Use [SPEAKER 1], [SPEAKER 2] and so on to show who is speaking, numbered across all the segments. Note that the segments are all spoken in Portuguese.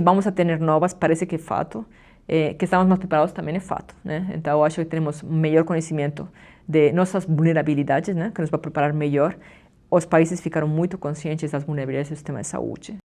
[SPEAKER 1] que vamos a ter novas parece que é fato, que estamos mais preparados também é fato, né? Então, eu acho que temos um melhor conhecimento de nossas vulnerabilidades, né? Que nos vai preparar melhor. Os países ficaram muito conscientes das vulnerabilidades do sistema de saúde.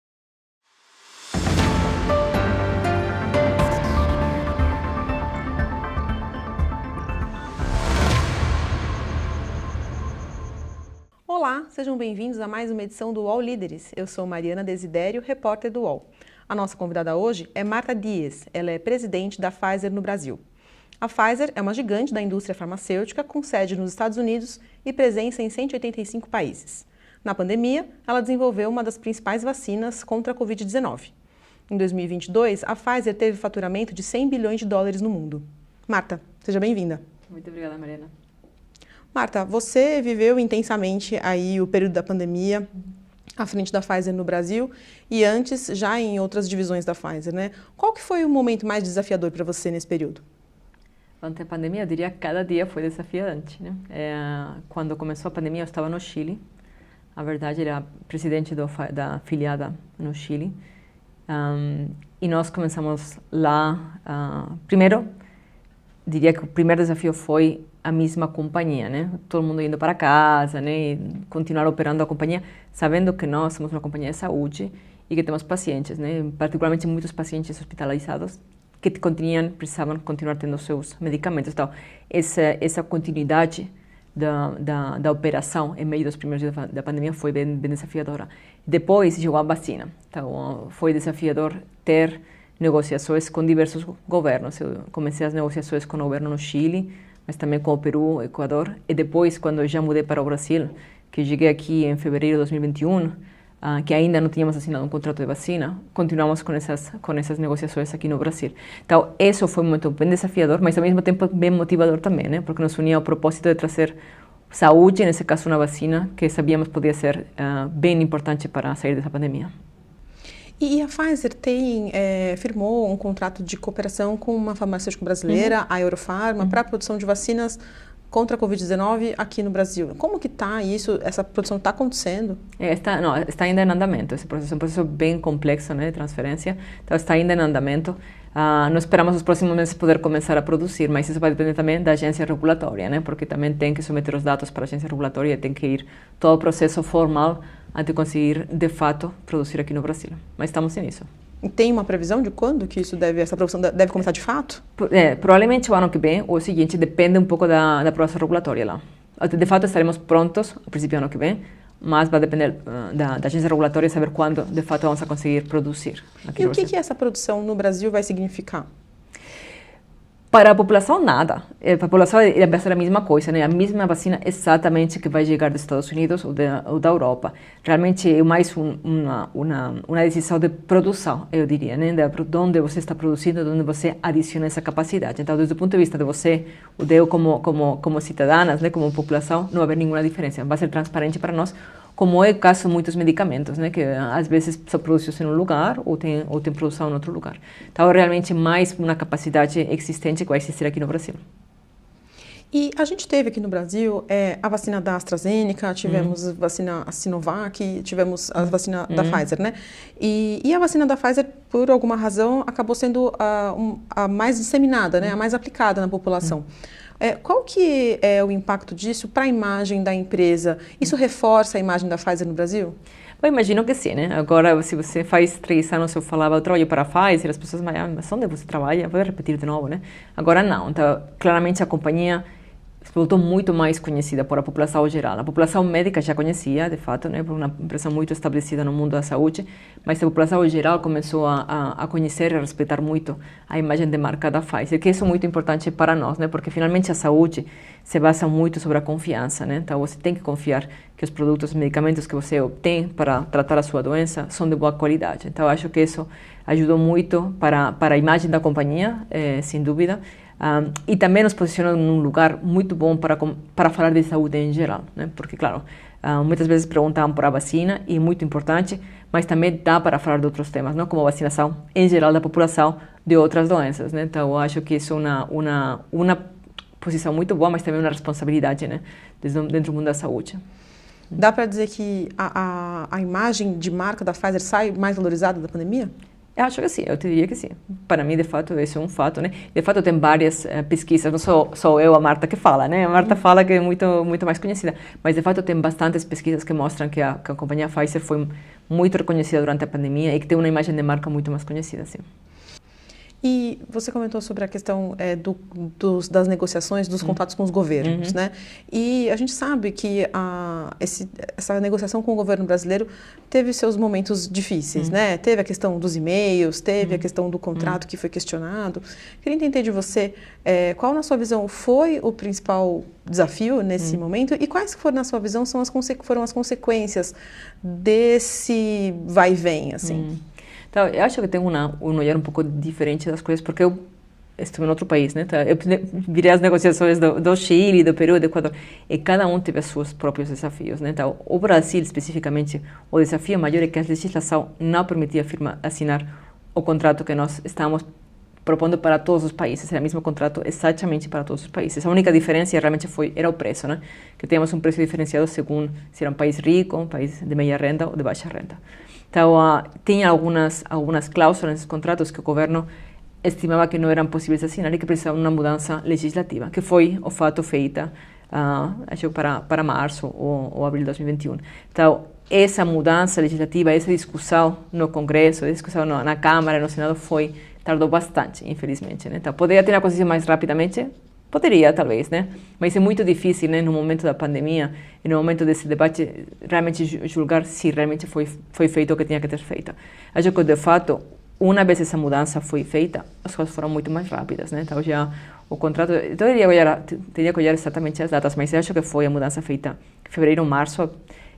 [SPEAKER 2] Olá, sejam bem-vindos a mais uma edição do UOL Líderes. Eu sou Mariana Desidério, repórter do UOL. A nossa convidada hoje é Marta Dias, ela é presidente da Pfizer no Brasil. A Pfizer é uma gigante da indústria farmacêutica com sede nos Estados Unidos e presença em 185 países. Na pandemia, ela desenvolveu uma das principais vacinas contra a Covid-19. Em 2022, a Pfizer teve faturamento de 100 bilhões de dólares no mundo. Marta, seja bem-vinda.
[SPEAKER 1] Muito obrigada, Mariana.
[SPEAKER 2] Marta, você viveu intensamente aí o período da pandemia à frente da Pfizer no Brasil e antes já em outras divisões da Pfizer, né? Qual que foi o momento mais desafiador para você nesse período?
[SPEAKER 1] Durante a pandemia, eu diria que cada dia foi desafiante, né? Quando começou a pandemia, eu estava no Chile. A verdade, era presidente da filiada no Chile. E nós começamos lá. Primeiro, diria que o primeiro desafio foi a mesma companhia, né? Todo mundo indo para casa, né? E continuar operando a companhia, sabendo que nós somos uma companhia de saúde e que temos pacientes, né? Particularmente muitos pacientes hospitalizados que precisavam continuar tendo seus medicamentos. Então, essa continuidade da operação em meio dos primeiros dias da pandemia foi bem desafiadora. Depois chegou a vacina. Então, foi desafiador ter negociações com diversos governos. Eu comecei as negociações com o governo no Chile, mas também com o Peru, Equador, e depois, quando eu já mudei para o Brasil, que cheguei aqui em fevereiro de 2021, que ainda não tínhamos assinado um contrato de vacina, continuamos com essas negociações aqui no Brasil. Então, isso foi muito bem desafiador, mas ao mesmo tempo bem motivador também, né? Porque nos unia ao propósito de trazer saúde, nesse caso uma vacina, que sabíamos podia ser bem importante para sair dessa pandemia.
[SPEAKER 2] E a Pfizer firmou um contrato de cooperação com uma farmacêutica brasileira, a Eurofarma, para a produção de vacinas contra a Covid-19 aqui no Brasil. Como que está isso? Essa produção está acontecendo?
[SPEAKER 1] Está ainda em andamento. Esse processo é um processo bem complexo, né, de transferência. Então, está ainda em andamento. Nós esperamos nos próximos meses poder começar a produzir, mas isso vai depender também da agência regulatória, né, porque também tem que submeter os dados para a agência regulatória e tem que ir todo o processo formal antes de conseguir, de fato, produzir aqui no Brasil. Mas estamos nisso.
[SPEAKER 2] E tem uma previsão de quando que essa produção deve começar de fato?
[SPEAKER 1] Provavelmente o ano que vem, ou o seguinte, depende um pouco da aprovação regulatória lá. De fato, estaremos prontos, a princípio do ano que vem, mas vai depender da agência regulatória saber quando, de fato, vamos a conseguir produzir.
[SPEAKER 2] E o que essa produção no Brasil vai significar?
[SPEAKER 1] Para a população, nada. Para a população vai ser a mesma coisa, né? A mesma vacina exatamente que vai chegar dos Estados Unidos ou da Europa. Realmente é mais uma decisão de produção, eu diria, né? De onde você está produzindo, de onde você adiciona essa capacidade. Então, desde o ponto de vista de você, o de eu como cidadãs, né? Como população, não vai haver nenhuma diferença. Vai ser transparente para nós, como é o caso de muitos medicamentos, né, que às vezes são produzidos em um lugar ou tem produção em outro lugar. Então, realmente mais uma capacidade existente que vai existir aqui no Brasil.
[SPEAKER 2] E a gente teve aqui no Brasil a vacina da AstraZeneca, tivemos a vacina Sinovac, tivemos a vacina da Pfizer, né? E a vacina da Pfizer, por alguma razão, acabou sendo a mais disseminada, né? A mais aplicada na população. Qual que é o impacto disso para a imagem da empresa? Isso reforça a imagem da Pfizer no Brasil?
[SPEAKER 1] Eu imagino que sim, né? Agora, se você faz 3 anos eu falava, eu trabalho para a Pfizer, as pessoas, mas onde você trabalha? Vou repetir de novo, né? Agora não. Então, claramente a companhia se voltou muito mais conhecida por a população geral. A população médica já conhecia, de fato, né, por uma empresa muito estabelecida no mundo da saúde, mas a população geral começou a conhecer e a respeitar muito a imagem de marca da Pfizer, que isso é muito importante para nós, né, porque finalmente a saúde se basa muito sobre a confiança, né, então você tem que confiar que os produtos, os medicamentos que você obtém para tratar a sua doença são de boa qualidade. Então, acho que isso ajudou muito para a imagem da companhia, sem dúvida. E também nos posiciona num lugar muito bom para falar de saúde em geral, né? Porque, claro, muitas vezes perguntam por a vacina, e é muito importante, mas também dá para falar de outros temas, não? Como a vacinação em geral da população de outras doenças, né? Então, eu acho que isso é uma posição muito boa, mas também uma responsabilidade, né? Dentro do mundo da saúde.
[SPEAKER 2] Dá para dizer que a imagem de marca da Pfizer sai mais valorizada da pandemia?
[SPEAKER 1] Eu acho que sim, eu te diria que sim. Para mim, de fato, esse é um fato, né? De fato, tem várias pesquisas, não sou eu, a Marta, que fala, né? A Marta fala que é muito mais conhecida, mas de fato tem bastantes pesquisas que mostram que a companhia Pfizer foi muito reconhecida durante a pandemia e que tem uma imagem de marca muito mais conhecida, sim.
[SPEAKER 2] E você comentou sobre a questão das negociações, dos contatos com os governos, né? E a gente sabe que essa negociação com o governo brasileiro teve seus momentos difíceis, né? Teve a questão dos e-mails, teve a questão do contrato que foi questionado. Queria entender de você qual, na sua visão, foi o principal desafio nesse momento e quais foram, na sua visão, foram as consequências desse vai e vem, assim?
[SPEAKER 1] Então, eu acho que tem um olhar um pouco diferente das coisas, porque eu estive em outro país, né? Então, eu virei as negociações do Chile, do Peru, do Equador, e cada um teve os seus próprios desafios, né? Então, o Brasil, especificamente, o desafio maior é que a legislação não permitia assinar o contrato que nós estávamos propondo para todos os países, era o mesmo contrato exatamente para todos os países. A única diferença realmente era o preço, né? Que tínhamos um preço diferenciado segundo se era um país rico, um país de meia renda ou de baixa renda. Então, tinha algumas cláusulas nesses contratos que o governo estimava que não eram possíveis de assinar e que precisavam de uma mudança legislativa, que foi, o fato, feita, acho que para março ou abril de 2021. Então, essa mudança legislativa, essa discussão no Congresso, essa discussão na Câmara, no Senado, tardou bastante, infelizmente, né? Então, poderia ter acontecido mais rapidamente? Poderia, talvez, né? Mas é muito difícil, né, no momento da pandemia e no momento desse debate, realmente julgar se realmente foi feito o que tinha que ter feito. Acho que, de fato, uma vez essa mudança foi feita, as coisas foram muito mais rápidas, né? Então, já o contrato... Eu teria que olhar exatamente as datas, mas eu acho que foi a mudança feita em fevereiro, março,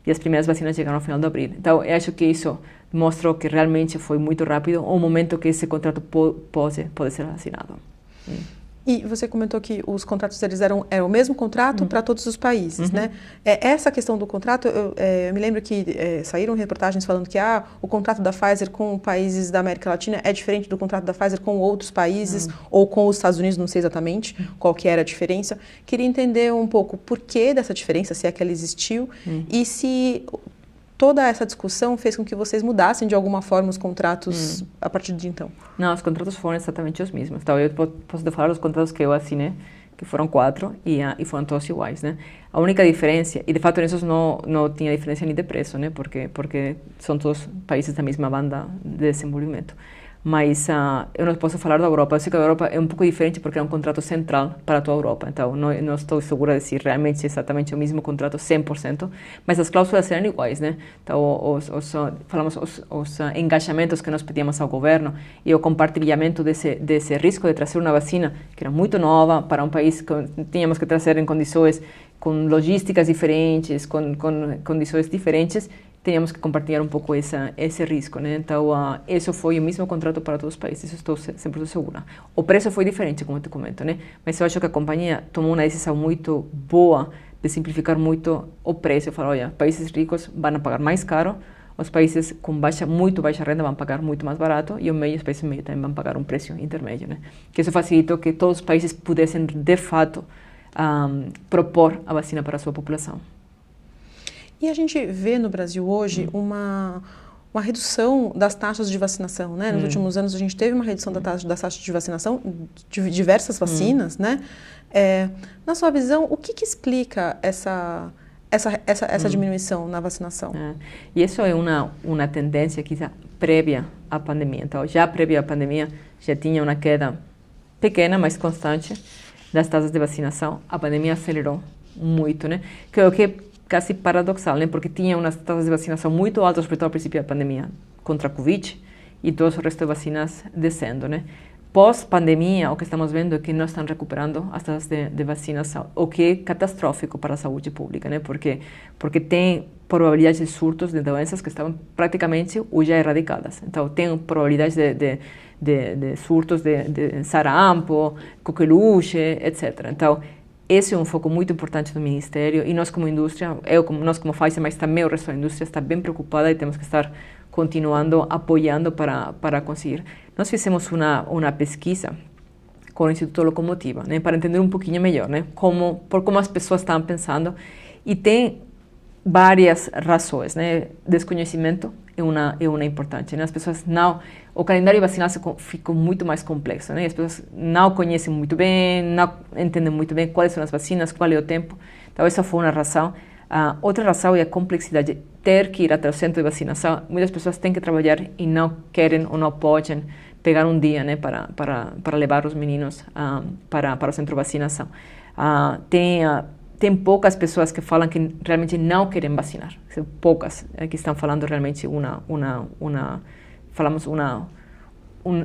[SPEAKER 1] e as primeiras vacinas chegaram no final de abril. Então, eu acho que isso mostrou que realmente foi muito rápido o momento que esse contrato pode ser assinado.
[SPEAKER 2] E você comentou que os contratos deles eram o mesmo contrato para todos os países, né? Essa questão do contrato, eu me lembro que saíram reportagens falando que o contrato da Pfizer com países da América Latina é diferente do contrato da Pfizer com outros países ou com os Estados Unidos, não sei exatamente qual que era a diferença. Queria entender um pouco o porquê dessa diferença, se é que ela existiu, e se toda essa discussão fez com que vocês mudassem de alguma forma os contratos a partir de então.
[SPEAKER 1] Não, os contratos foram exatamente os mesmos. Então, eu posso te falar dos contratos que eu assinei, que foram 4 e foram todos iguais, né? A única diferença, e de fato nesses não tinha diferença nem de preço, né? Porque são todos países da mesma banda de desenvolvimento. Mas eu não posso falar da Europa. Eu sei que a Europa é um pouco diferente porque é um contrato central para toda a Europa. Então, não estou segura de se realmente é exatamente o mesmo contrato 100%, mas as cláusulas eram iguais, né? Então, os engajamentos que nós pedíamos ao governo e o compartilhamento desse risco de trazer uma vacina que era muito nova para um país que tínhamos que trazer em condições com logísticas diferentes, com condições diferentes, tínhamos que compartilhar um pouco esse risco, né? Então, isso foi o mesmo contrato para todos os países, estou 100% segura. O preço foi diferente, como eu te comento, né? Mas eu acho que a companhia tomou uma decisão muito boa de simplificar muito o preço. Falou, olha, países ricos vão pagar mais caro, os países com muito baixa renda vão pagar muito mais barato e os países médios também vão pagar um preço intermédio, né? Que isso facilitou que todos os países pudessem, de fato, propor a vacina para a sua população.
[SPEAKER 2] E a gente vê no Brasil hoje uma redução das taxas de vacinação, né? Nos últimos anos a gente teve uma redução das taxas de vacinação de diversas vacinas, né? Na sua visão, o que explica essa diminuição na vacinação?
[SPEAKER 1] E isso é uma tendência quizá prévia à pandemia. Então, já prévia à pandemia, já tinha uma queda pequena, mas constante das taxas de vacinação. A pandemia acelerou muito, né? Que é o que é quase paradoxal, né? Porque tinha umas taxas de vacinação muito altas, sobretudo ao princípio da pandemia, contra a Covid, e todo o resto de vacinas descendo, né? Pós-pandemia, o que estamos vendo é que não estão recuperando as taxas de vacinação, o que é catastrófico para a saúde pública, né? Porque tem probabilidade de surtos de doenças que estavam praticamente já erradicadas. Então, tem probabilidade de surtos de sarampo, coqueluche, etc. Então, esse é um foco muito importante do Ministério e nós como indústria, nós como Pfizer, mas também o resto da indústria está bem preocupada e temos que estar continuando apoiando para conseguir. Nós fizemos uma pesquisa com o Instituto Locomotiva, né, para entender um pouquinho melhor, né, como as pessoas estavam pensando, e tem várias razões, né, desconhecimento é uma importante, né? As pessoas não, o calendário vacinal ficou muito mais complexo, né? As pessoas não conhecem muito bem, não entendem muito bem quais são as vacinas, qual é o tempo. Então essa foi uma razão. Outra razão é a complexidade, ter que ir até o centro de vacinação. Muitas pessoas têm que trabalhar e não querem ou não podem pegar um dia, né, para levar os meninos para o centro de vacinação. Tem poucas pessoas que falam que realmente não querem vacinar. São poucas que estão falando realmente um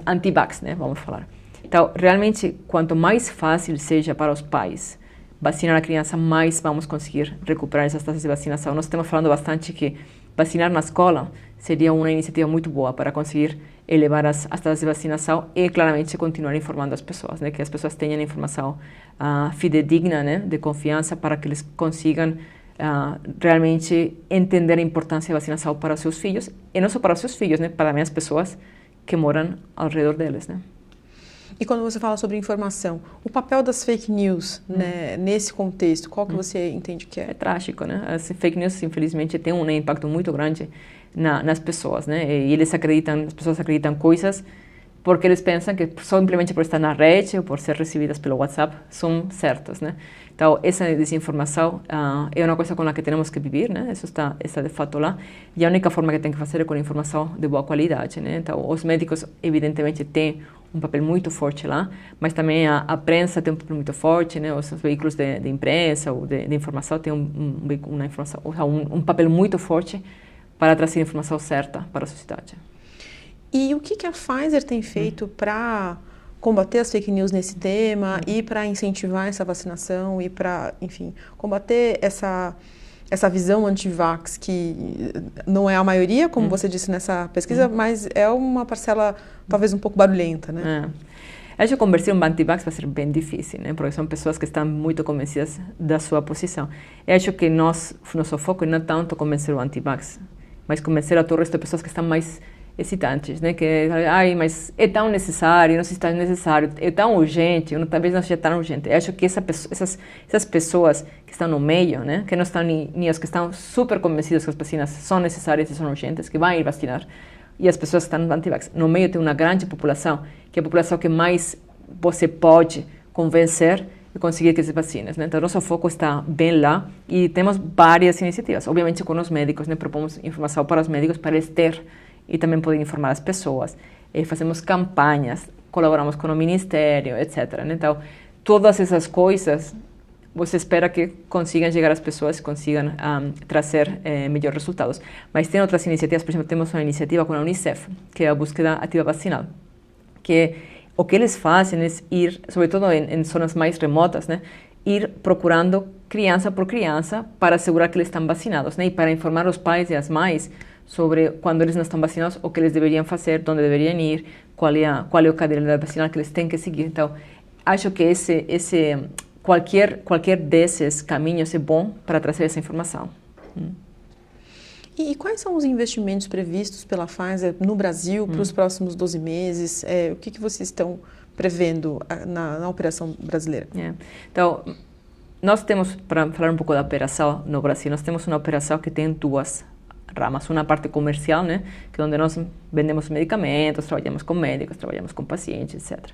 [SPEAKER 1] anti-vax, né, vamos falar. Então, realmente, quanto mais fácil seja para os pais vacinar a criança, mais vamos conseguir recuperar essas taxas de vacinação. Nós estamos falando bastante que vacinar na escola seria uma iniciativa muito boa para conseguir elevar as taxas de vacinação e, claramente, continuar informando as pessoas, né? Que as pessoas tenham informação fidedigna, né? De confiança, para que eles consigam realmente entender a importância da vacinação para os seus filhos, e não só para os seus filhos, né? Para as pessoas que moram ao redor deles, né?
[SPEAKER 2] E quando você fala sobre informação, o papel das fake news, né, nesse contexto, qual que você entende que é?
[SPEAKER 1] É trágico, né? As fake news, infelizmente, têm um impacto muito grande nas pessoas, né? E as pessoas acreditam coisas porque eles pensam que simplesmente por estar na rede ou por ser recebidas pelo WhatsApp são certas, né? Então, essa desinformação é uma coisa com a que temos que viver, né? Isso está de fato lá. E a única forma que tem que fazer é com informação de boa qualidade, né? Então, os médicos, evidentemente, têm um papel muito forte lá, mas também a prensa tem um papel muito forte, né? Os veículos de imprensa ou de informação têm um papel muito forte para trazer informação certa para a sociedade.
[SPEAKER 2] E o que a Pfizer tem feito para combater as fake news nesse tema e para incentivar essa vacinação e para, enfim, combater essa visão anti-vax, que não é a maioria, como você disse nessa pesquisa, mas é uma parcela talvez um pouco barulhenta, né?
[SPEAKER 1] Acho que convencer um anti-vax vai ser bem difícil, né? Porque são pessoas que estão muito convencidas da sua posição. Eu acho que nosso foco não é tanto convencer o anti-vax, mas convencer a todo o resto de pessoas que estão mais hesitantes, né? Que, mas é tão necessário, não sei se está necessário, é tão urgente, ou talvez não seja tão urgente. Eu acho que essas pessoas que estão no meio, né? Que não estão nem os que estão super convencidos que as vacinas são necessárias e são urgentes, que vão ir vacinar, e as pessoas que estão anti-vax. No meio tem uma grande população, que é a população que mais você pode convencer e conseguir que se vacinem, né? Então, nosso foco está bem lá e temos várias iniciativas. Obviamente, com os médicos, né? Propomos informação para os médicos para eles ter e também poder informar as pessoas. Fazemos campanhas, colaboramos com o Ministério, etc. Né? Então, todas essas coisas, você espera que consigam chegar às pessoas e consigam trazer melhores resultados. Mas tem outras iniciativas, por exemplo, temos uma iniciativa com a Unicef, que é a búsqueda ativa vacinal, que o que eles fazem é ir, sobretudo em zonas mais remotas, né? Ir procurando criança por criança para assegurar que eles estão vacinados, né? E para informar os pais e as mães sobre quando eles não estão vacinados, o que eles deveriam fazer, onde deveriam ir, qual é o calendário vacinal que eles têm que seguir. Então, acho que qualquer desses caminhos é bom para trazer essa informação.
[SPEAKER 2] E quais são os investimentos previstos pela Pfizer no Brasil para os próximos 12 meses? O que vocês estão prevendo na operação brasileira?
[SPEAKER 1] Então, nós temos, para falar um pouco da operação no Brasil, nós temos uma operação que tem duas ramas. Uma parte comercial, né, que é onde nós vendemos medicamentos, trabalhamos com médicos, trabalhamos com pacientes, etc.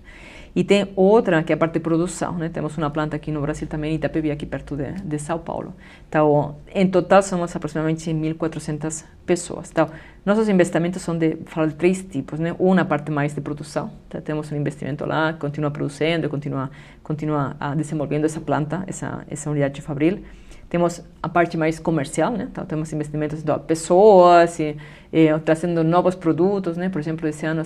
[SPEAKER 1] E tem outra que é a parte de produção, né? Temos uma planta aqui no Brasil também, em Itapevi, aqui perto de São Paulo. Então, em total, somos aproximadamente 1.400 pessoas. Então, nossos investimentos são de três tipos, né? Uma parte mais de produção. Então, temos um investimento lá, continua produzindo, continua desenvolvendo essa planta, essa unidade de fabril. Temos a parte mais comercial, né? Então, temos investimentos de pessoas e trazendo novos produtos, né? Por exemplo, esse ano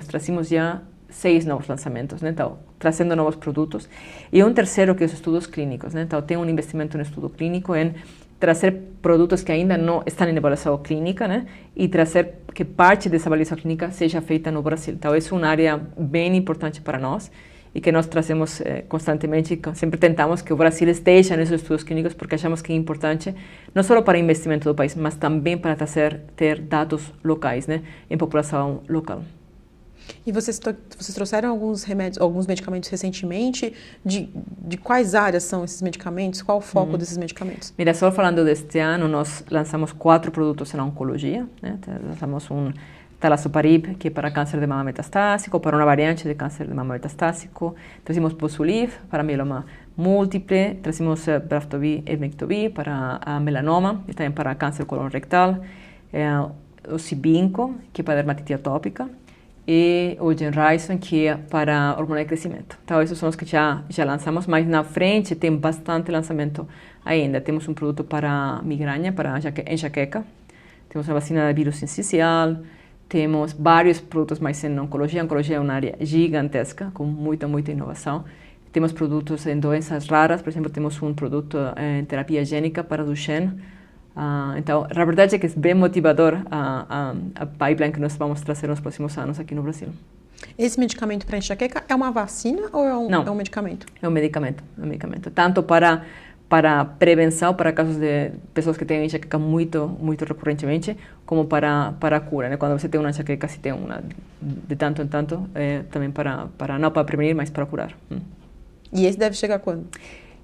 [SPEAKER 1] trazemos já 6 novos lançamentos, né? Então, trazendo novos produtos. E um terceiro que é os estudos clínicos, né? Então, tem um investimento no estudo clínico em trazer produtos que ainda não estão em avaliação clínica, né? E trazer que parte dessa avaliação clínica seja feita no Brasil. Então, é uma área bem importante para nós e que nós trazemos constantemente, e sempre tentamos que o Brasil esteja nesses estudos clínicos, porque achamos que é importante, não só para o investimento do país, mas também para ter dados locais, né? Em população local.
[SPEAKER 2] E vocês trouxeram alguns remédios, alguns medicamentos recentemente? De quais áreas são esses medicamentos? Qual o foco desses medicamentos?
[SPEAKER 1] Mira, só falando deste ano, nós lançamos 4 produtos na oncologia, né? Lançamos talazoparib, que é para câncer de mama metastásico, para uma variante de câncer de mama metastásico. Trazimos Posulif para mieloma múltiple, trazimos Braftovi e Mectovi para melanoma, e também para câncer colorectal, o Cibinco, que é para dermatite atópica, e o Genrison, que é para hormônio de crescimento. Então, esses são os que já lançamos, mas na frente tem bastante lançamento ainda. Temos um produto para migrânia, para enxaqueca, temos uma vacina de vírus sincicial, temos vários produtos mais em oncologia. A oncologia é uma área gigantesca, com muita inovação. Temos produtos em doenças raras, por exemplo, temos um produto em terapia gênica para Duchenne. Então, a verdade é que é bem motivador a pipeline que nós vamos trazer nos próximos anos aqui no Brasil.
[SPEAKER 2] Esse medicamento para enxaqueca é uma vacina ou é um medicamento?
[SPEAKER 1] É um medicamento, tanto para prevenção, para casos de pessoas que têm enxaqueca muito recorrentemente, como para a cura, né? Quando você tem uma enxaqueca, se tem uma de tanto em tanto, também não para prevenir, mas para curar.
[SPEAKER 2] E esse deve chegar quando?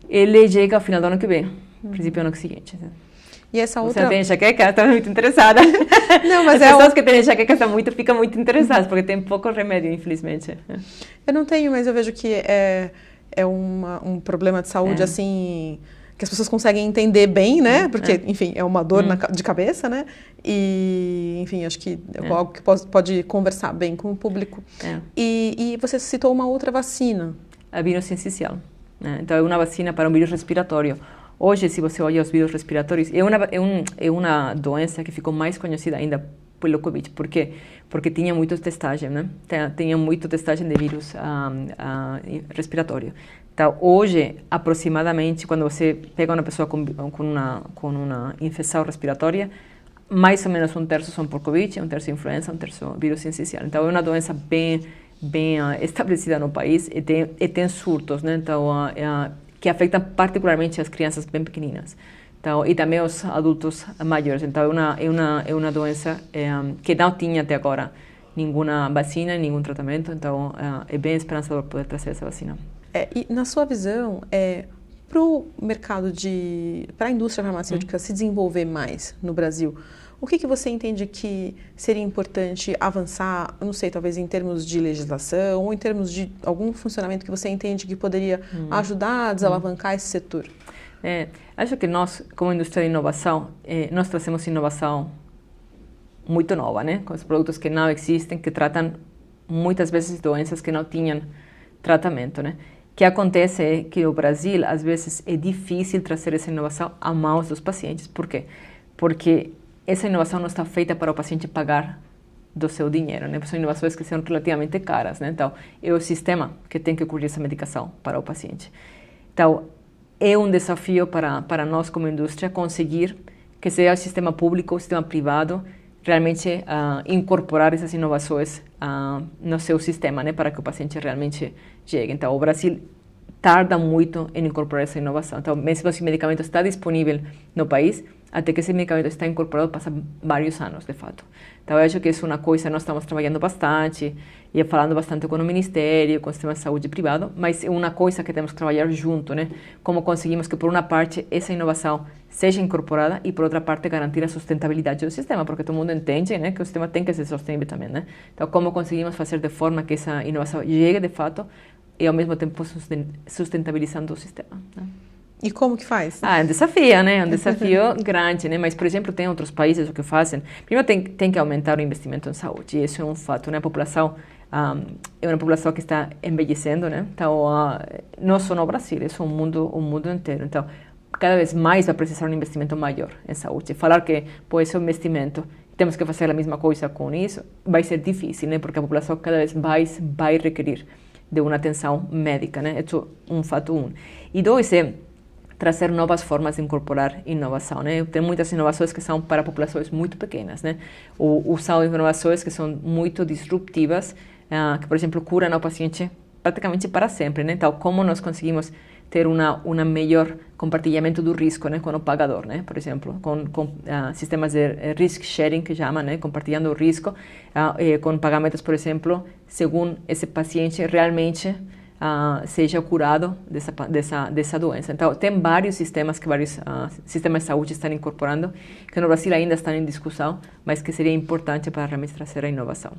[SPEAKER 1] Ele chega ao final do ano que vem, princípio do ano seguinte.
[SPEAKER 2] E essa
[SPEAKER 1] outra... Você tem enxaqueca? Está muito interessada.
[SPEAKER 2] Não, mas
[SPEAKER 1] as pessoas que têm enxaqueca ficam muito interessadas, porque tem pouco remédio, infelizmente.
[SPEAKER 2] Eu não tenho, mas eu vejo que é um problema de saúde, assim, que as pessoas conseguem entender bem, né? Porque, enfim, é uma dor de cabeça, né? E, enfim, acho que é algo que pode conversar bem com o público. E você citou uma outra vacina.
[SPEAKER 1] A vírus sincicial, né? Então, é uma vacina para um vírus respiratório. Hoje, se você olha os vírus respiratórios, é uma doença que ficou mais conhecida ainda pelo Covid. Por quê? Porque tinha muita testagem, né? Tinha muita testagem de vírus respiratório. Então, hoje, aproximadamente, quando você pega uma pessoa com uma infecção respiratória, mais ou menos 1/3 são por Covid, 1/3 influenza, 1/3 vírus sincicial. Então, é uma doença bem estabelecida no país e tem surtos, né? Então, que afetam particularmente as crianças bem pequeninas. Então, e também os adultos maiores. Então, é uma doença que não tinha até agora nenhuma vacina, nenhum tratamento. Então, é bem esperançador poder trazer essa vacina.
[SPEAKER 2] E na sua visão, para o mercado para a indústria farmacêutica se desenvolver mais no Brasil, o que você entende que seria importante avançar, não sei, talvez em termos de legislação ou em termos de algum funcionamento que você entende que poderia ajudar a desalavancar esse setor?
[SPEAKER 1] Acho que nós, como indústria de inovação, nós trazemos inovação muito nova, né? Com os produtos que não existem, que tratam muitas vezes doenças que não tinham tratamento, né? O que acontece é que no Brasil, às vezes, é difícil trazer essa inovação à mãos dos pacientes. Por quê? Porque essa inovação não está feita para o paciente pagar do seu dinheiro, né? São inovações que são relativamente caras, né? Então, é o sistema que tem que cobrir essa medicação para o paciente. Então, é um desafio para nós como indústria conseguir que seja o sistema público, o sistema privado, realmente incorporar essas inovações no seu sistema, né? Para que o paciente realmente chegue. Então, o Brasil tarda muito em incorporar essa inovação. Então, mesmo se o medicamento está disponível no país, até que esse medicamento está incorporado, passa vários anos, de fato. Então, eu acho que isso é uma coisa que nós estamos trabalhando bastante, e falando bastante com o Ministério, com o sistema de saúde privado, mas é uma coisa que temos que trabalhar junto, né? Como conseguimos que, por uma parte, essa inovação seja incorporada e, por outra parte, garantir a sustentabilidade do sistema, porque todo mundo entende, né, que o sistema tem que ser sustentável também, né? Então, como conseguimos fazer de forma que essa inovação chegue, de fato, e, ao mesmo tempo, sustentabilizando o sistema, né?
[SPEAKER 2] E como que faz?
[SPEAKER 1] É um desafio, né? É um desafio grande, né? Mas, por exemplo, tem outros países o que fazem. Primeiro, tem que aumentar o investimento em saúde, e isso é um fato, né? A população é uma população que está envelhecendo, né? Então, não só no Brasil, é o mundo inteiro. Então, cada vez mais vai precisar um investimento maior em saúde. Falar que, pô, esse é um investimento, temos que fazer a mesma coisa com isso, vai ser difícil, né? Porque a população cada vez mais vai requerer de uma atenção médica, né? Isso é um fato. E dois, trazer novas formas de incorporar inovação, né? Tem muitas inovações que são para populações muito pequenas, né? Ou são inovações que são muito disruptivas, que, por exemplo, curam o paciente praticamente para sempre, né? Então, como nós conseguimos ter uma melhor compartilhamento do risco, né, com o pagador, né, por exemplo, com sistemas de risk sharing, que chamam, né, compartilhando o risco, com pagamentos, por exemplo, segundo esse paciente realmente seja curado dessa doença. Então, tem vários sistemas que vários sistemas de saúde estão incorporando, que no Brasil ainda estão em discussão, mas que seria importante para realmente trazer a inovação.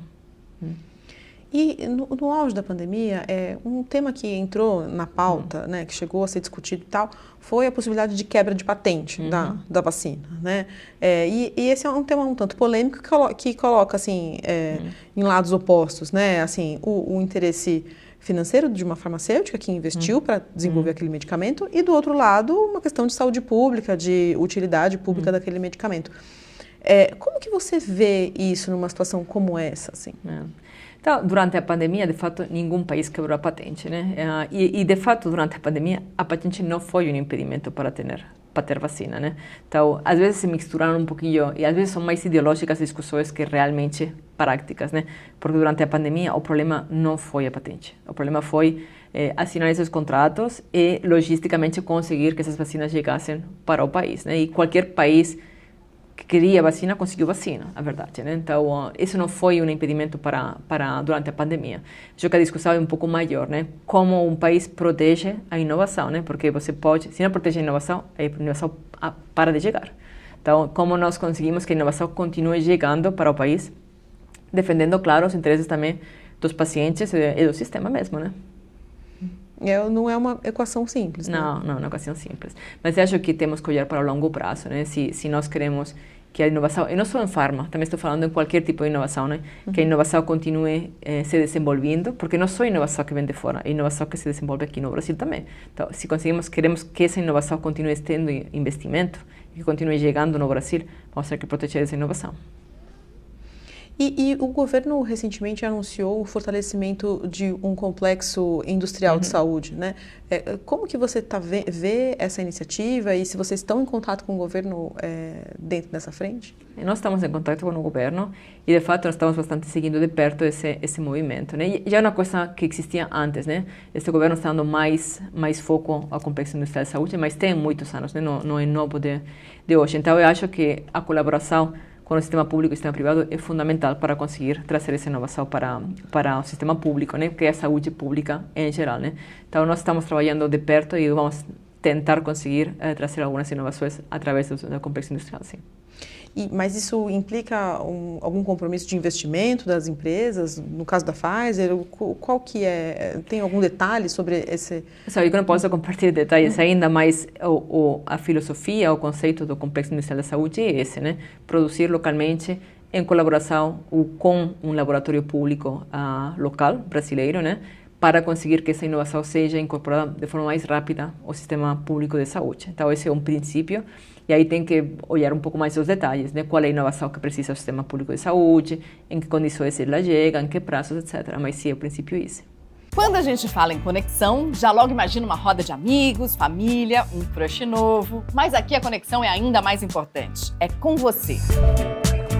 [SPEAKER 2] E no auge da pandemia, um tema que entrou na pauta, né, que chegou a ser discutido e tal, foi a possibilidade de quebra de patente da vacina, né? E esse é um tema um tanto polêmico que coloca assim em lados opostos, né? Assim, o interesse financeiro de uma farmacêutica que investiu para desenvolver aquele medicamento e, do outro lado, uma questão de saúde pública, de utilidade pública daquele medicamento. Como que você vê isso numa situação como essa, assim?
[SPEAKER 1] Então, durante a pandemia, de fato, nenhum país quebrou a patente, né? E de fato, durante a pandemia, a patente não foi um impedimento para ter vacina, né? Então, às vezes se misturaram um pouquinho e às vezes são mais ideológicas discussões que realmente práticas, né? Porque durante a pandemia o problema não foi a patente, o problema foi assinar esses contratos e logisticamente conseguir que essas vacinas chegassem para o país, né? E qualquer país que queria vacina conseguiu vacina, a verdade, né? Então, isso não foi um impedimento para durante a pandemia. Acho que a discussão é um pouco maior, né? Como um país protege a inovação, né? Porque você pode, se não protege a inovação para de chegar. Então, como nós conseguimos que a inovação continue chegando para o país, defendendo, claro, os interesses também dos pacientes e do sistema mesmo, né?
[SPEAKER 2] Não é uma equação simples, né?
[SPEAKER 1] Não é uma equação simples. Mas eu acho que temos que olhar para o longo prazo, né? Se nós queremos que a inovação, e não só em farma, também estou falando em qualquer tipo de inovação, né? Que a inovação continue se desenvolvendo, porque não só a inovação que vem de fora, a inovação que se desenvolve aqui no Brasil também. Então, se queremos que essa inovação continue tendo investimento, e que continue chegando no Brasil, vamos ter que proteger essa inovação.
[SPEAKER 2] E o governo recentemente anunciou o fortalecimento de um complexo industrial de saúde, né? Como que você vê essa iniciativa e se vocês estão em contato com o governo dentro dessa frente?
[SPEAKER 1] Nós estamos em contato com o governo e, de fato, nós estamos bastante seguindo de perto esse movimento, né? E já é uma coisa que existia antes, né? Este governo está dando mais foco ao complexo industrial de saúde, mas tem muitos anos, né? Não é novo de hoje. Então, eu acho que a colaboração com o sistema público e o sistema privado é fundamental para conseguir trazer essa inovação para o sistema público, né, que é a saúde pública em geral, né. Então, nós estamos trabalhando de perto e vamos tentar conseguir trazer algumas inovações através do complexo industrial, sim.
[SPEAKER 2] Mas isso implica algum compromisso de investimento das empresas? No caso da Pfizer, qual que é? Tem algum detalhe sobre esse?
[SPEAKER 1] Sabe que eu não posso compartilhar detalhes ainda, mas a filosofia, o conceito do complexo industrial da saúde é esse, né? Produzir localmente em colaboração com um laboratório público local brasileiro, né? Para conseguir que essa inovação seja incorporada de forma mais rápida ao sistema público de saúde. Então, esse é um princípio. E aí tem que olhar um pouco mais os detalhes, né? Qual é a inovação que precisa o sistema público de saúde, em que condições ela chega, em que prazos, etc. Mas sim, o princípio é esse.
[SPEAKER 3] Quando a gente fala em conexão, já logo imagina uma roda de amigos, família, um crush novo. Mas aqui a conexão é ainda mais importante. É com você.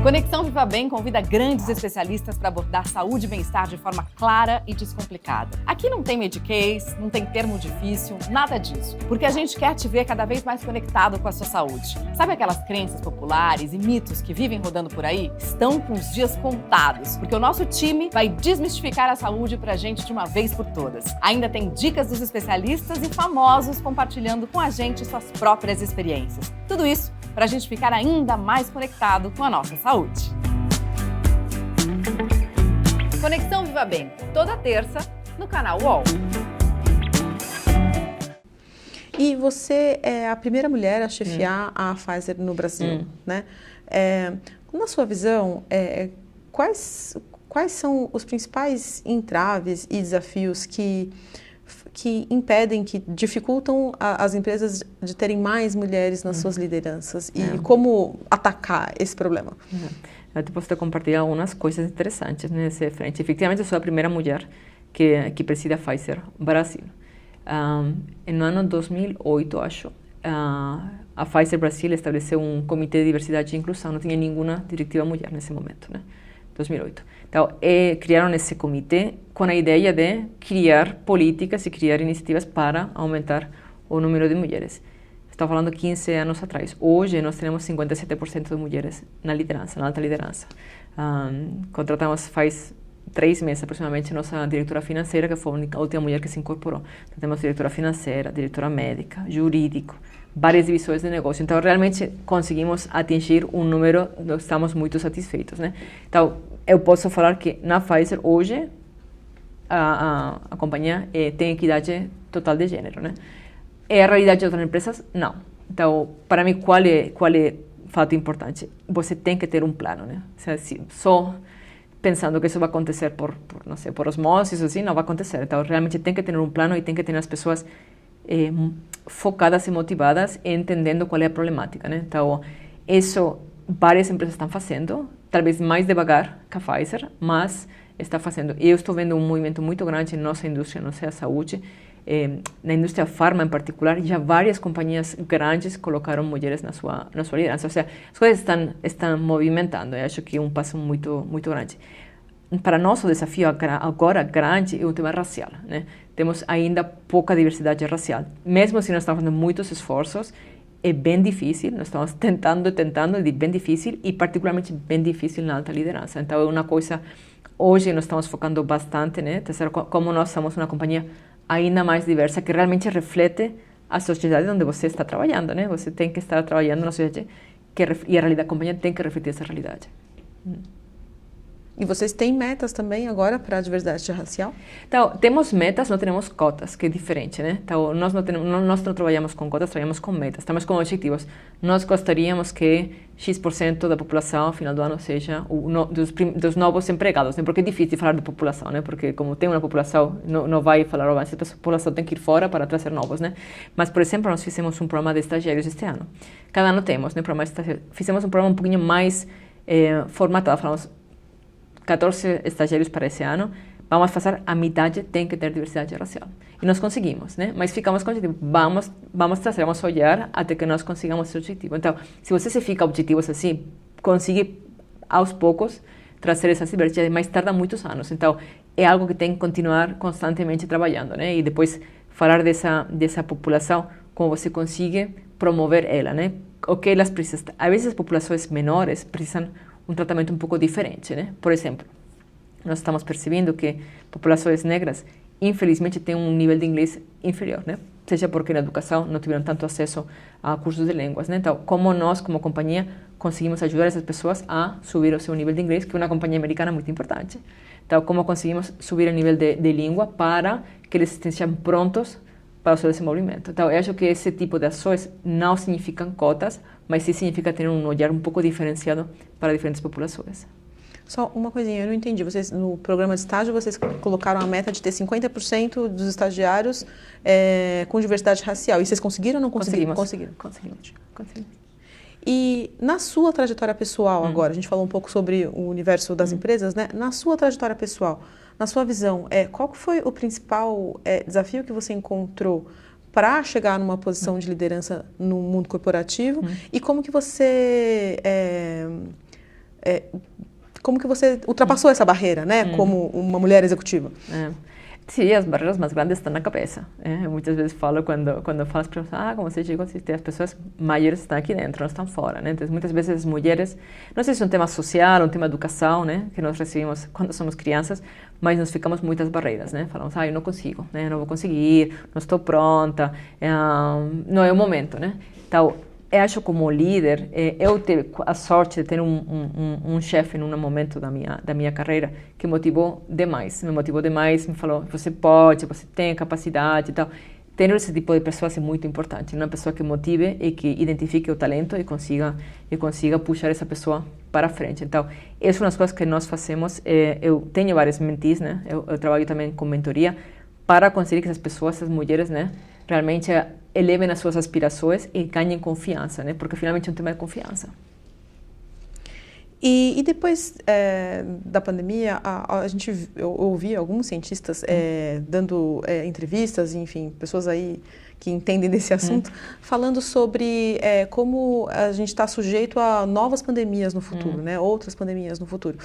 [SPEAKER 3] Conexão Viva Bem convida grandes especialistas para abordar saúde e bem-estar de forma clara e descomplicada. Aqui não tem mediquês, não tem termo difícil, nada disso. Porque a gente quer te ver cada vez mais conectado com a sua saúde. Sabe aquelas crenças populares e mitos que vivem rodando por aí? Estão com os dias contados, porque o nosso time vai desmistificar a saúde pra gente de uma vez por todas. Ainda tem dicas dos especialistas e famosos compartilhando com a gente suas próprias experiências. Tudo isso para a gente ficar ainda mais conectado com a nossa saúde. Conexão Viva Bem, toda terça, no canal UOL.
[SPEAKER 2] E você é a primeira mulher a chefiar a Pfizer no Brasil, né? Na sua visão, quais são os principais entraves e desafios que impedem, que dificultam as empresas de terem mais mulheres nas suas lideranças e como atacar esse problema?
[SPEAKER 1] Eu posso compartilhar algumas coisas interessantes nessa frente. Efetivamente, eu sou a primeira mulher que preside a Pfizer Brasil. No ano 2008, acho, a Pfizer Brasil estabeleceu um comitê de diversidade e inclusão. Não tinha nenhuma diretiva mulher nesse momento, né? 2008. Então, criaram esse comitê com a ideia de criar políticas e criar iniciativas para aumentar o número de mulheres. Estou falando 15 anos atrás. Hoje nós temos 57% de mulheres na liderança, na alta liderança. Contratamos faz 3 meses aproximadamente nossa diretora financeira, que foi a última mulher que se incorporou. Então, temos diretora financeira, diretora médica, jurídico, várias divisões de negócio. Então, realmente conseguimos atingir um número, estamos muito satisfeitos, né? Então, eu posso falar que na Pfizer, hoje, a companhia tem equidade total de gênero, né? É a realidade de outras empresas? Não. Então, para mim, qual é fato importante? Você tem que ter um plano, né? Só pensando que isso vai acontecer não sei, por osmose, assim, não vai acontecer. Então, realmente tem que ter um plano e tem que ter as pessoas focadas e motivadas, entendendo qual é a problemática, né? Então, isso várias empresas estão fazendo, talvez mais devagar que a Pfizer, mas está fazendo. Eu estou vendo um movimento muito grande na nossa indústria, não sei, a saúde, na indústria farma em particular, já várias companhias grandes colocaram mulheres na sua liderança. Ou seja, as coisas estão movimentando. Eu acho que é um passo muito grande. Para nós, o desafio agora grande é o tema racial, né? Temos ainda pouca diversidade racial. Mesmo se nós estamos fazendo muitos esforços, é bem difícil. Nós estamos tentando, é bem difícil e particularmente bem difícil na alta liderança. Então, é uma coisa... Hoje nós estamos focando bastante, né? Como nós somos uma companhia ainda mais diversa, que realmente reflete a sociedade onde você está trabalhando, né? Você tem que estar trabalhando na sociedade e a realidade da companhia tem que refletir essa realidade.
[SPEAKER 2] E vocês têm metas também agora para a diversidade racial?
[SPEAKER 1] Então, temos metas, não temos cotas, que é diferente, né? Então, nós não trabalhamos com cotas, trabalhamos com metas, estamos com objetivos. Nós gostaríamos que X% da população, ao final do ano, seja dos novos empregados, né? Porque é difícil falar de população, né? Porque como tem uma população, não vai falar, essa população tem que ir fora para trazer novos, né? Mas, por exemplo, nós fizemos um programa de estagiários este ano. Cada ano temos, né? Programa de estagiários. Fizemos um programa um pouquinho mais formatado, falamos 14 estagiários para esse ano, vamos fazer a metade tem que ter diversidade racial. E nós conseguimos, né? Mas ficamos com o objetivo, vamos trazer, vamos olhar até que nós consigamos esse objetivo. Então, se você se fica objetivos assim, consegue aos poucos trazer essa diversidade, mas tarda muitos anos. Então, é algo que tem que continuar constantemente trabalhando, né? E depois falar dessa população, como você consegue promover ela, né? O que elas precisam. Às vezes as populações menores precisam um tratamento um pouco diferente, né? Por exemplo, nós estamos percebendo que populações negras, infelizmente, têm um nível de inglês inferior, né? Seja porque na educação não tiveram tanto acesso a cursos de línguas, né? Então, como nós, como companhia, conseguimos ajudar essas pessoas a subir o seu nível de inglês, que é uma companhia americana muito importante. Então, como conseguimos subir o nível de língua para que eles estejam prontos para o seu desenvolvimento. Então, eu acho que esse tipo de ações não significam cotas, mas sim significa ter um olhar um pouco diferenciado para diferentes populações.
[SPEAKER 2] Só uma coisinha, eu não entendi. Vocês, no programa de estágio, vocês colocaram a meta de ter 50% dos estagiários com diversidade racial. E vocês conseguiram ou não conseguiram?
[SPEAKER 1] Conseguimos.
[SPEAKER 2] E na sua trajetória pessoal agora, a gente falou um pouco sobre o universo das empresas, né? Na sua trajetória pessoal, na sua visão, qual que foi o principal desafio que você encontrou para chegar numa posição de liderança no mundo corporativo e como que você ultrapassou essa barreira, né, como uma mulher executiva?
[SPEAKER 1] Sim, as barreiras mais grandes estão na cabeça. Muitas vezes falo quando falo as pessoas, como você chegou, as pessoas maiores estão aqui dentro, não estão fora, né? Então, muitas vezes as mulheres, não sei se é um tema social, um tema de educação, né, que nós recebemos quando somos crianças, mas nós ficamos muitas barreiras, né? Falamos, eu não consigo, né? Não vou conseguir, não estou pronta, não é o momento, né? Então, eu acho como líder, eu tive a sorte de ter um chefe num momento da minha carreira que me motivou demais, me falou, você pode, você tem capacidade e tal. Ter esse tipo de pessoas é muito importante, uma pessoa que motive e que identifique o talento e consiga puxar essa pessoa para frente. Então, essas são as coisas que nós fazemos. Eu tenho várias mentis, né? Eu trabalho também com mentoria para conseguir que essas pessoas, essas mulheres, né, realmente elevem as suas aspirações e ganhem confiança, né? Porque finalmente é um tema de confiança.
[SPEAKER 2] E depois da pandemia, eu ouvi alguns cientistas dando entrevistas, enfim, pessoas aí que entendem desse assunto, falando sobre como a gente está sujeito a novas pandemias no futuro, né? Outras pandemias no futuro.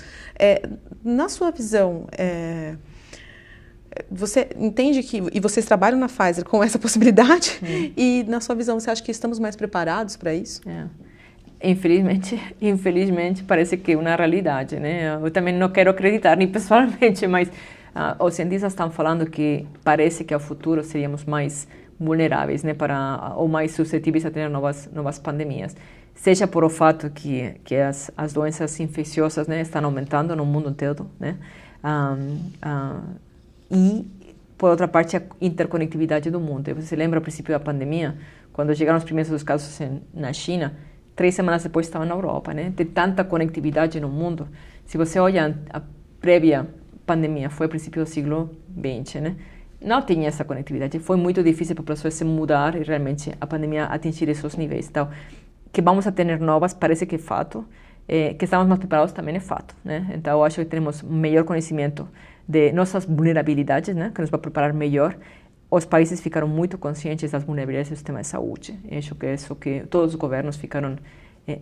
[SPEAKER 2] Na sua visão, Você entende que, e vocês trabalham na Pfizer com essa possibilidade, e na sua visão, você acha que estamos mais preparados para isso?
[SPEAKER 1] Infelizmente parece que é uma realidade, né? Eu também não quero acreditar nem pessoalmente, mas os cientistas estão falando que parece que ao futuro seríamos mais vulneráveis, né, ou mais suscetíveis a ter novas pandemias. Seja por o fato que as doenças infecciosas, né, estão aumentando no mundo todo, né? E, por outra parte, a interconectividade do mundo. Você se lembra, ao princípio da pandemia, quando chegaram os primeiros casos na China, 3 semanas depois estavam na Europa, né? Tem tanta conectividade no mundo. Se você olha a prévia pandemia, foi ao princípio do século XX, né? Não tinha essa conectividade. Foi muito difícil para as pessoas se mudar e realmente a pandemia atingir esses níveis. Então, que vamos a ter novas parece que é fato. Que estamos mais preparados também é fato, né? Então, eu acho que temos melhor conhecimento de nossas vulnerabilidades, né, que nos vai preparar melhor. Os países ficaram muito conscientes das vulnerabilidades do sistema de saúde. Eu acho que é isso que todos os governos ficaram,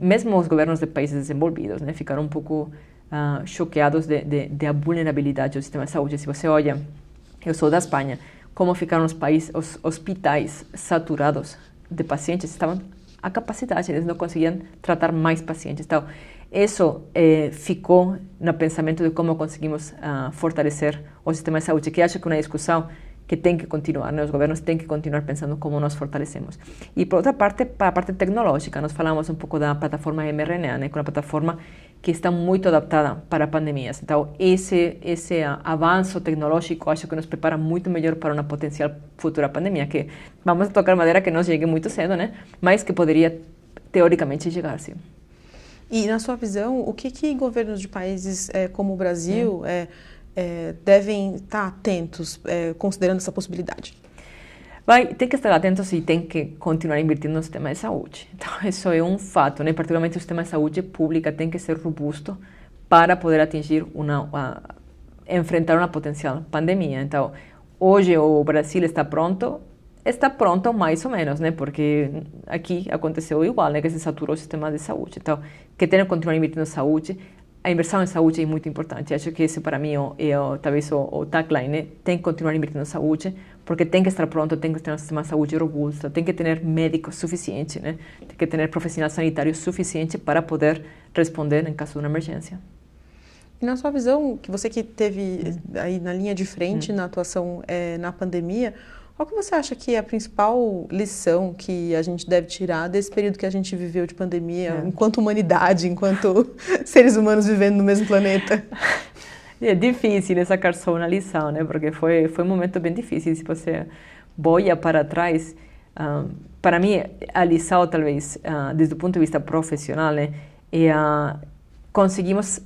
[SPEAKER 1] mesmo os governos de países desenvolvidos, né, ficaram um pouco choqueados da vulnerabilidade do sistema de saúde. Se você olha, eu sou da Espanha, como ficaram os hospitais saturados de pacientes, estavam a capacidade, eles não conseguiam tratar mais pacientes. Então, isso ficou no pensamento de como conseguimos fortalecer o sistema de saúde, que acho que é uma discussão que tem que continuar, né? Os governos têm que continuar pensando como nós fortalecemos. E, por outra parte, para a parte tecnológica, nós falamos um pouco da plataforma mRNA, né? Que é uma plataforma que está muito adaptada para pandemias. Então, esse avanço tecnológico acho que nos prepara muito melhor para uma potencial futura pandemia, que vamos tocar madeira que não chegue muito cedo, né? Mas que poderia, teoricamente, chegar, sim.
[SPEAKER 2] E, na sua visão, o que governos de países como o Brasil devem estar atentos, considerando essa possibilidade?
[SPEAKER 1] Tem que estar atentos e tem que continuar investindo no sistema de saúde. Então, isso é um fato, né? Particularmente o sistema de saúde pública tem que ser robusto para poder atingir enfrentar uma potencial pandemia. Então, hoje o Brasil está pronto mais ou menos, né? Porque aqui aconteceu igual, né? Que se saturou o sistema de saúde. Então, que tem que continuar investindo em saúde. A inversão em saúde é muito importante. Acho que esse, para mim, talvez o tagline, né? Tem que continuar investindo em saúde, porque tem que estar pronto, tem que ter um sistema de saúde robusto, tem que ter médicos suficientes, né? Tem que ter profissionais sanitários suficientes para poder responder em caso de uma emergência.
[SPEAKER 2] E na sua visão, você que teve aí na linha de frente na atuação na pandemia, qual que você acha que é a principal lição que a gente deve tirar desse período que a gente viveu de pandemia, enquanto humanidade, enquanto seres humanos vivendo no mesmo planeta?
[SPEAKER 1] É difícil sacar só uma lição, né? Porque foi um momento bem difícil. Se você olha para trás, para mim, a lição, talvez, desde o ponto de vista profissional, né, conseguimos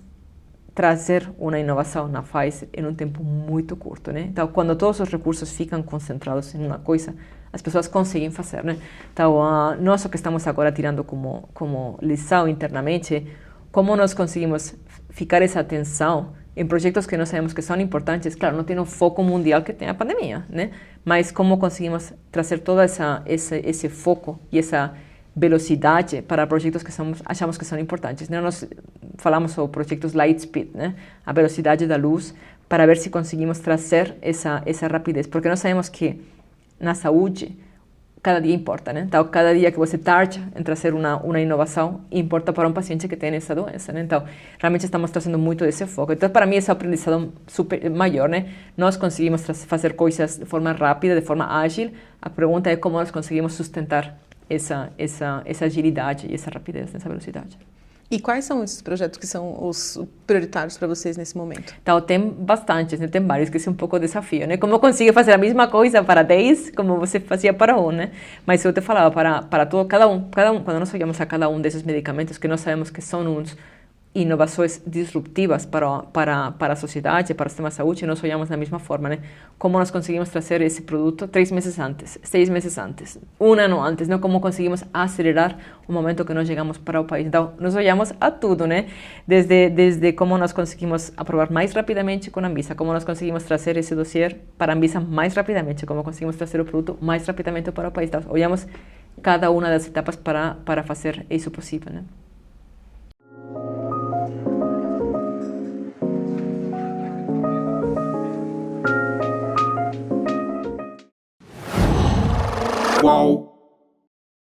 [SPEAKER 1] trazer uma inovação na Pfizer em um tempo muito curto, né? Então, quando todos os recursos ficam concentrados em uma coisa, as pessoas conseguem fazer, né? Então, nós o que estamos agora tirando como lição internamente, como nós conseguimos ficar essa atenção em projetos que nós sabemos que são importantes, claro, não tem o foco mundial que tem a pandemia, né? Mas como conseguimos trazer todo esse foco e essa velocidade para projetos que achamos que são importantes, né? Nós falamos sobre projetos Lightspeed, né? A velocidade da luz, para ver se conseguimos trazer essa rapidez, porque nós sabemos que na saúde cada dia importa, né? Então, cada dia que você tarda em trazer uma inovação importa para um paciente que tem essa doença, né? Então, realmente estamos trazendo muito desse foco. Então, para mim, esse aprendizado super maior, né? Nós conseguimos fazer coisas de forma rápida, de forma ágil. A pergunta é como nós conseguimos sustentar essa agilidade e essa rapidez, essa velocidade.
[SPEAKER 2] E quais são esses projetos que são os prioritários para vocês nesse momento?
[SPEAKER 1] Então, tem bastantes, né? Tem vários, que esse é um pouco o desafio, né? Como conseguir fazer a mesma coisa para 10 como você fazia para um, né? Mas eu te falava, para todo, cada um, quando nós olhamos a cada um desses medicamentos, que nós sabemos que são uns inovações disruptivas para a sociedade, para o sistema de saúde, nós olhamos da mesma forma, né? Como nós conseguimos trazer esse produto 3 meses antes, 6 meses antes, um ano antes, né? Como conseguimos acelerar o momento que nós chegamos para o país. Então, nós olhamos a tudo, né? Desde como nós conseguimos aprovar mais rapidamente com a Anvisa, como nós conseguimos trazer esse dossiê para a Anvisa mais rapidamente, como conseguimos trazer o produto mais rapidamente para o país. Então, olhamos cada uma das etapas para fazer isso possível, né?
[SPEAKER 4] UOL.